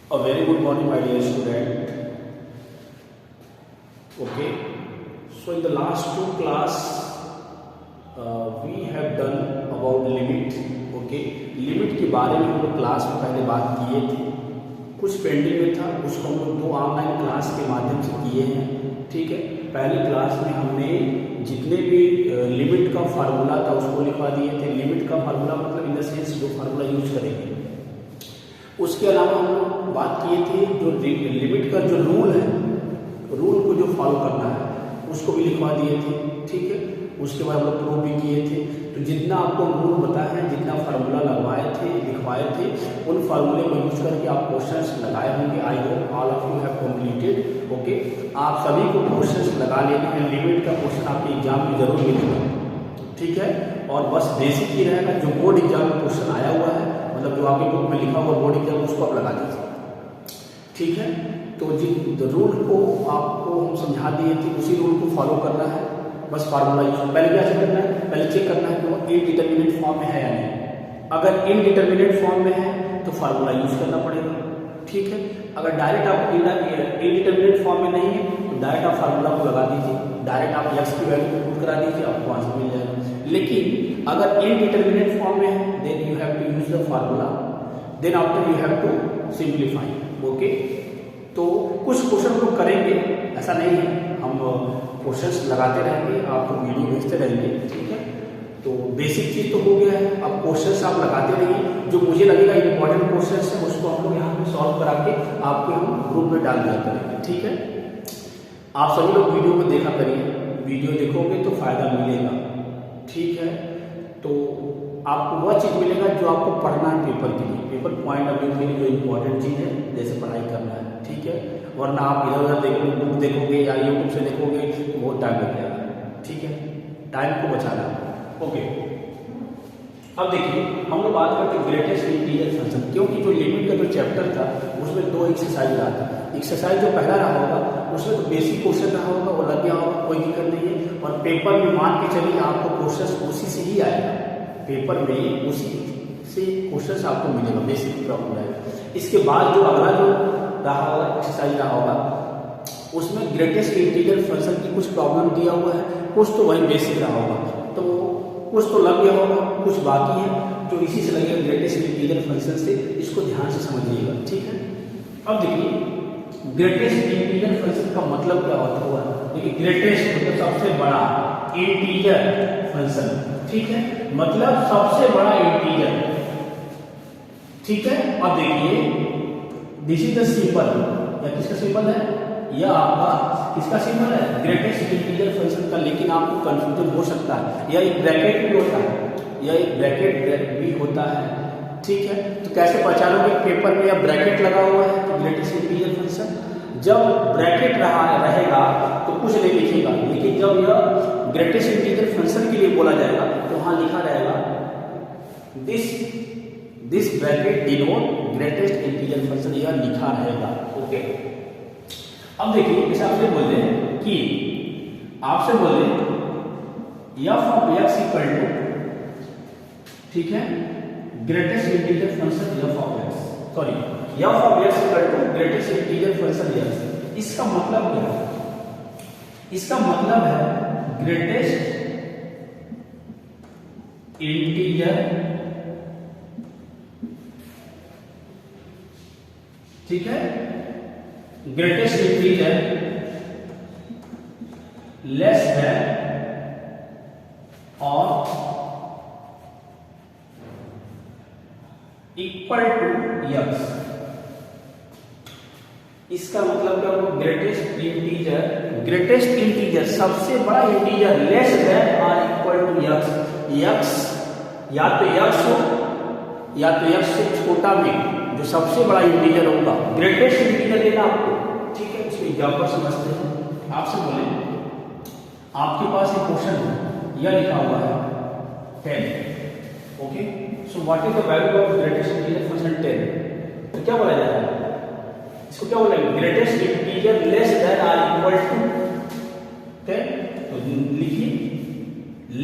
A very good morning, my dear student. Okay, so in the last two class, we have done about limit. Okay, limit के बारे में हम लोग class में पहले बात किए थे, कुछ पेंडिंग में था, उसको हम लोग 2 ऑनलाइन क्लास के माध्यम से किए हैं। ठीक है, पहली क्लास में हमने जितने भी लिमिट का फार्मूला था उसको लिखवा दिए थे। लिमिट का फार्मूला मतलब इन द सेंस जो फार्मूला यूज करेंगे। उसके अलावा हम लोग बात किए थे जो लिमिट का जो रूल है, रूल को जो फॉलो करना है उसको भी लिखवा दिए थे। ठीक है, उसके बाद हम लोग प्रूव भी किए थे। तो जितना आपको रूल पता है, जितना फार्मूला लगवाए थे, लिखवाए थे, उन फार्मूले को यूज करके आप क्वेश्चंस लगाए होंगे। I hope all of you have completed. Okay, आप सभी को क्वेश्चंस लगा लेने हैं। लिमिट का क्वेश्चन आपके एग्जाम में जरूर मिलेगा। ठीक है, और बस बेसिक ही रहेगा, जो बोर्ड एग्जाम में क्वेश्चन आया हुआ है, मतलब जो आपके बुक में लिखा हुआ बोर्ड एग्जाम, उसको आप लगा दीजिए। ठीक है, तो जिन रूल को आपको हम समझा दिए थे, उसी रूल को फॉलो करना है। बस फार्मूला यूज पहले क्या चेक करना है, पहले चेक करना है कि वो इनडिटरमिनेट फॉर्म में है या नहीं। अगर इनडिटरमिनेट फॉर्म में है तो फार्मूला यूज करना पड़ेगा। ठीक है, अगर डायरेक्ट आप इनडिटरमिनेट फॉर्म में नहीं है तो डायरेक्ट आप फार्मूला को लगा दीजिए, डायरेक्ट आप एक्स की वैल्यू पुट करा दीजिए, आपको आंसर मिल जाएगा। लेकिन अगर इनडिटरमिनेट फॉर्म में है then you have to use the formula, then after you have to simplify. Okay, तो कुछ क्वेश्चन हम लोग करेंगे, ऐसा नहीं है, हम क्वेश्चंस लगाते रहेंगे, आपको वीडियो भेजते रहेंगे। ठीक है, तो बेसिक चीज तो हो गया है। अब क्वेश्चंस आप लगाते रहिए, जो मुझे लगेगा इंपॉर्टेंट क्वेश्चंस है उसको हम लोग यहाँ पे सॉल्व करा के आपके हम ग्रुप में डाल दिया करेंगे। ठीक है, आप सभी लोग वीडियो को देखा करिए, वीडियो देखोगे तो फायदा मिलेगा। ठीक है, तो आपको वह चीज मिलेगा जो आपको पढ़ना है पेपर के लिए, पेपर पॉइंट ऑफ व्यू के लिए जो इम्पोर्टेंट चीज है, जैसे पढ़ाई करना है। ठीक है, वरना आप इधर उधर देखोगे, बुक देखोगे या यूट्यूब से देखोगे तो बहुत टाइम लग जाएगा। ठीक है, टाइम को बचाना। ओके, अब देखिए हम लोग बात करते हैं ग्रेटेस्ट इंटीजर फंक्शन, क्योंकि जो लिमिट का जो चैप्टर था उसमें 2 एक्सरसाइज रहा था। एक्सरसाइज जो पहला रहा होगा उसमें तो बेसिक क्वेश्चन रहा होगा, वो लग गया होगा, कोई दिक्कत नहीं है। और पेपर में मान के चलिए आपको क्वेश्चन उसी से ही आएगा, पेपर में उसी से क्वेश्चन आपको मिलेगा, बेसिक प्रॉब्लम रहेगा। इसके बाद जो अगला जो रहा होगा एक्सरसाइज रहा होगा उसमें ग्रेटेस्ट इंटीजर फंक्शन की कुछ प्रॉब्लम दिया हुआ है, कुछ तो वही बेसिक रहा होगा, तो कुछ तो लग गया होगा, कुछ बाकी है जो इसी से लगेगा ग्रेटेस्ट इंटीजर फंक्शन से। इसको ध्यान से समझिएगा। ठीक है, अब देखिए ग्रेटेस्ट इंटीजर फंक्शन का मतलब क्या होता हुआ, देखिए ग्रेटेस्ट मतलब सबसे बड़ा, इंटीजर फंक्शन, ठीक है, मतलब सबसे बड़ा इंटीजर। ठीक है, अब देखिए दिस इज द सिंबल, या किसका सिंबल है, यह आपका किसका सिंबल है, ग्रेटेस्ट इंटीजर फंक्शन का। लेकिन आपको कंफ्यूजन हो सकता है, यह एक ब्रैकेट भी होता है, यह एक ब्रैकेट भी होता है। ठीक है, तो कैसे पहचानोगे, पेपर में यह ब्रैकेट लगा हुआ है तो ग्रेटेस्ट इंटीजर फंक्शन, जब ब्रैकेट रहेगा तो कुछ नहीं लिखेगा, लेकिन जब यह ग्रेटेस्ट इंटीजर फंक्शन के लिए बोला जाएगा तो वहां लिखा रहेगा this bracket denote greatest integer function, यह लिखा रहेगा। ओके, अब देखिए जैसे आपसे बोल रहे हैं कि आपसे बोल रहे हैं f of x equal to, ठीक है, greatest integer function f of x, sorry f of x equal to greatest integer function x। इसका मतलब क्या है, इसका मतलब है ग्रेटेस्ट इंटीजर, ठीक है, ग्रेटेस्ट इंटीजर लेस देन और इक्वल टू x। इसका मतलब क्या होगा, ग्रेटेस्ट इंटीजर सबसे बड़ा इंटीजर लेस देन और इक्वल टू x या तो x हो या तो x से छोटा में जो सबसे बड़ा इंटीजर होगा, ग्रेटेस्ट इंटीजर लेना आपको। ठीक है, इसको एग्जांपल समझते हैं। आपसे बोले आपके पास एक क्वेश्चन है, यह लिखा हुआ है 10। Okay, so what is the value of greatest integer function 10, तो क्या बोला जाएगा, इसको क्या बोलेंगे, ग्रेटेस्ट इंटीजर लेस देन और इक्वल टू 10। तो लिखिए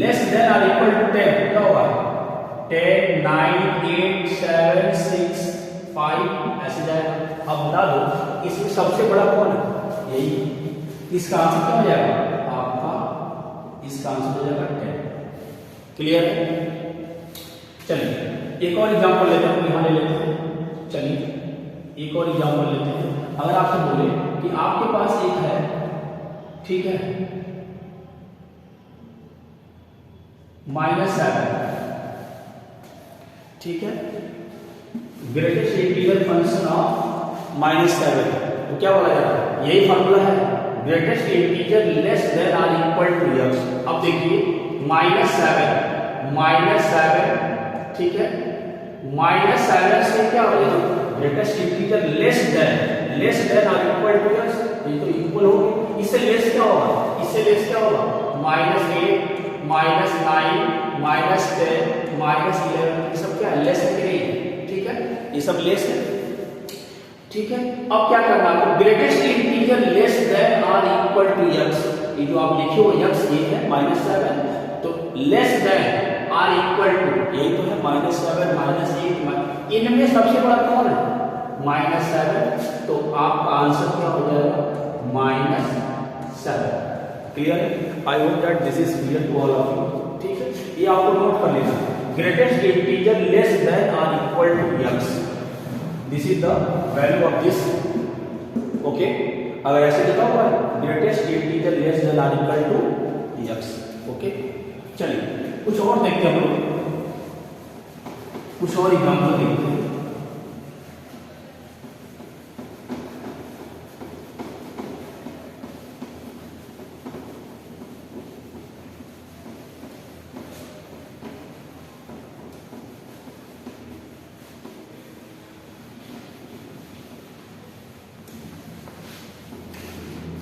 लेस देन और इक्वल टू 10 क्या होगा, 10 9 8 7 6 5 ऐसे जाएगा। अब बता दो इसमें सबसे बड़ा कौन है, यही। इसका आंसर क्या हो जाएगा आपका, इसका आंसर हो जाएगा 10। क्लियर है? चलिए एक और एग्जांपल लेते हैं, यहाँ ले लेते हैं। चलिए एक और एग्जांपल लेते हैं। अगर आपसे बोले कि आपके पास एक है, ठीक है, -7, ठीक है, ग्रेटेस्ट इंटीजर फंक्शन ऑफ -7, तो क्या बोला जाएगा, यही फॉर्मूला है, greatest integer less than or equal to x। अब देखिए -7, ठीक है, -7 से क्या हो जाएगा, greatest integer less than or equal to x, ये तो इक्वल हो गया। इससे लेस क्या होगा, इससे लेस क्या होगा, -8, -9, -10, -11, ये सब क्या है, लेस है कि नहीं, ठीक है, ये सब लेस है, ठीक है। अब क्या करना है, greatest integer less than or equal to x, ये जो आप लिखे हो x ये है -7, तो less than or equal to, यही तो है -7, -8, इनमें सबसे बड़ा कौन है, -7, तो आपका आंसर क्या हो जाएगा, -7। क्लियर है? I hope that this is clear to all of you, ठीक है। ये आपको नोट कर लेना, greatest integer less than or equal to x, this is the value of this, okay. अगर ऐसे लिखा हुआ है greatest integer less than or equal to x, okay. चलिए कुछ और देखते हैं हम लोग, कुछ और एग्जांपल देखते हैं।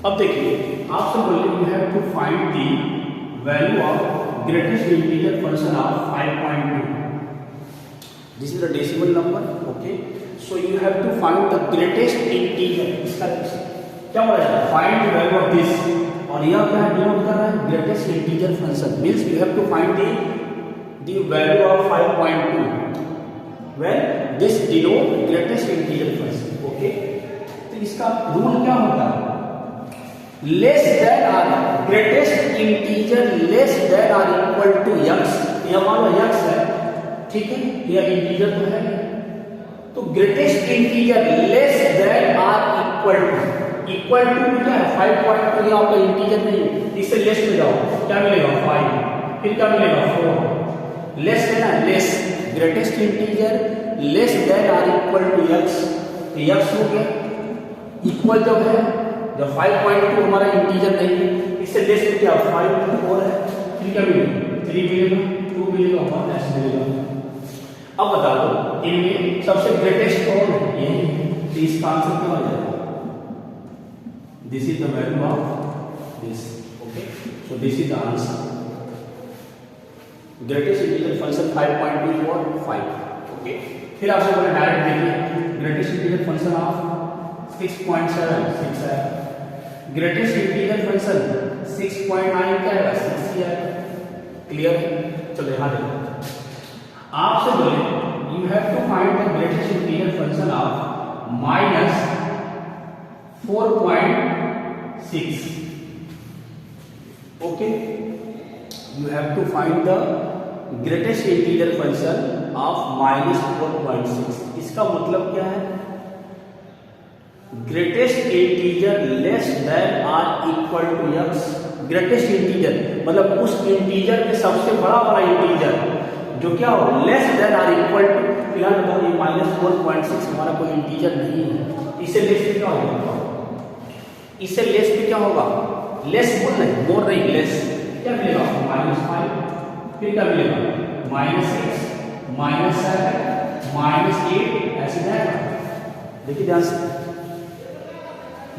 अब देखिए आपसे बोले you have to find the value of greatest integer function of 5.2, this is the decimal number, okay. So you have to find the greatest integer, इसका क्या बोला जाता है, find the value of this, और यह क्या है, डिनोट कर रहा है greatest integer function, means you have to find the value of 5.2 when this denote greatest integer function, okay. तो इसका रूल क्या होता है, less than or, greatest integer less than or equal to x, यह मान लो x है, ठीक है, यह इंटीजर तो है, तो greatest integer less than or equal to क्या है 5.2, ये आपका इंटीजर नहीं, इससे लेस में जाओ, क्या मिलेगा 5, फिर क्या मिलेगा 4, लेस है ना, less, greatest integer less than or equal to x, तो x हो गया, इक्वल जब है, जब 5.2 हमारा इंटीजर नहीं है, इससे लेस में क्या 5 है, फिर क्या मिलेगा 3 मिलेगा, 2 मिलेगा, 1 ऐसे मिलेगा। अब बता दो इनमें सबसे ग्रेटेस्ट कौन है, यही, तो इसका आंसर क्या हो जाएगा, this is the value of this, okay. So this is the answer, greatest integer function 5.2 is what 5, okay. फिर आपसे बोले डायरेक्ट देखिए, ग्रेटेस्ट इंटीजर फंक्शन ऑफ 6.7 है, ग्रेटेस्ट इंटीजर फंक्शन 6.9 क्या है, 6 है। क्लियर है? चलो यहां देखो, आपसे बोले you have to find the greatest integer function of -4.6, okay. You have to find the greatest integer function of -4.6, इसका मतलब क्या है, greatest integer less than or equal to x, greatest integer मतलब उस इंटीजर में सबसे बड़ा वाला इंटीजर जो क्या हो, less than or equal to, फिलहाल बताओ ये -4.6 हमारा कोई इंटीजर नहीं है, इससे लेस पे क्या होगा, इससे लेस पे क्या होगा, लेस बोल रहे मोर नहीं, लेस, क्या मिलेगा -5, फिर क्या मिलेगा -6, -7, -8 ऐसे जाएगा। देखिए ध्यान से,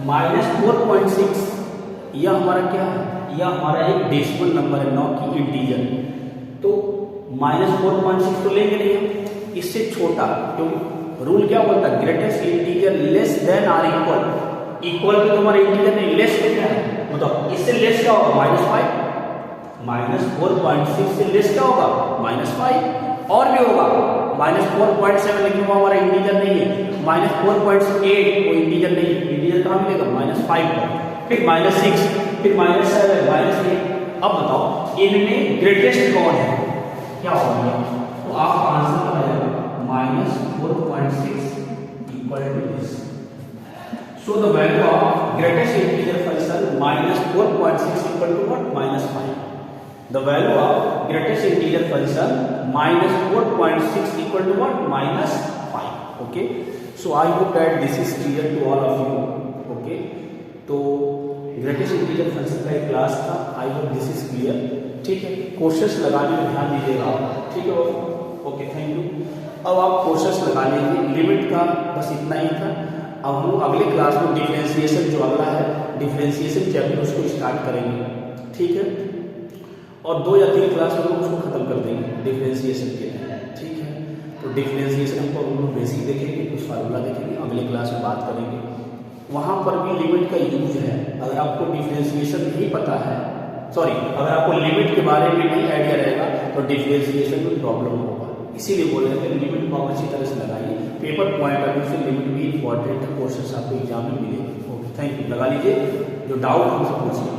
-4.6 यह हमारा क्या है, यह हमारा एक डेसिमल नंबर है, नॉट की इंटीजर, तो -4.6 तो लेंगे नहीं हम, इससे छोटा, क्योंकि रूल क्या बोलता है, greatest integer less than or equal, equal तो तुम्हारा इंटीजर नहीं, लेस तो क्या है, मतलब इससे लेस क्या होगा -5, -4.6 से लेस क्या होगा -5, और भी होगा -4.7 लेकिन वो हमारा इंटीजर नहीं है। -4.8 वो इंटीजर नहीं है, इंटीजर कहाँ मिलेगा -5 पर, फिर -6, फिर -7, -8। अब बताओ इनमें ग्रेटेस्ट कौन है, क्या होगा? तो आप आंसर आ जाएगा -4.6 equal to this. So the value of greatest integer function -4.6 equal to what? -5. The value of greatest integer function -4.6 equal to what? -5. Okay. So I hope that this is clear to all of you. Okay. तो greatest integer function का एक class था। I hope this is clear. ठीक है। कोशिश लगाने में ध्यान दीजिएगा। ठीक है। Okay, thank you. अब आप कोशिश लगा लीजिए। लिमिट का बस इतना ही था। अब हम अगले क्लास में डिफरेंशिएशन जो अगला है, डिफरेंशिएशन चैप्टर उसको स्टार्ट करेंगे। ठीक है। और 2 या 3 क्लास में उसको खत्म कर देंगे डिफरेंशिएशन के लिए। ठीक है। तो डिफरेंशिएशन हमको हम लोग बेसिक देखेंगे, कुछ फार्मूला देखेंगे, अगले क्लास में बात करेंगे। वहाँ पर भी लिमिट का यूज है। अगर आपको डिफरेंशिएशन नहीं पता है, सॉरी, अगर आपको लिमिट के बारे में नहीं आइडिया रहेगा तो डिफरेंशिएशन में प्रॉब्लम होगा। इसीलिए बोल रहे हैं कि लिमिट को आप अच्छी तरह से लगाइए। पेपर पॉइंट ऑफ व्यू से लिमिट भी इंपॉर्टेंट है, क्वेश्चन आपको एग्जाम में मिलेंगे। Okay, thank you. लगा लीजिए, जो डाउट हमसे पूछिए।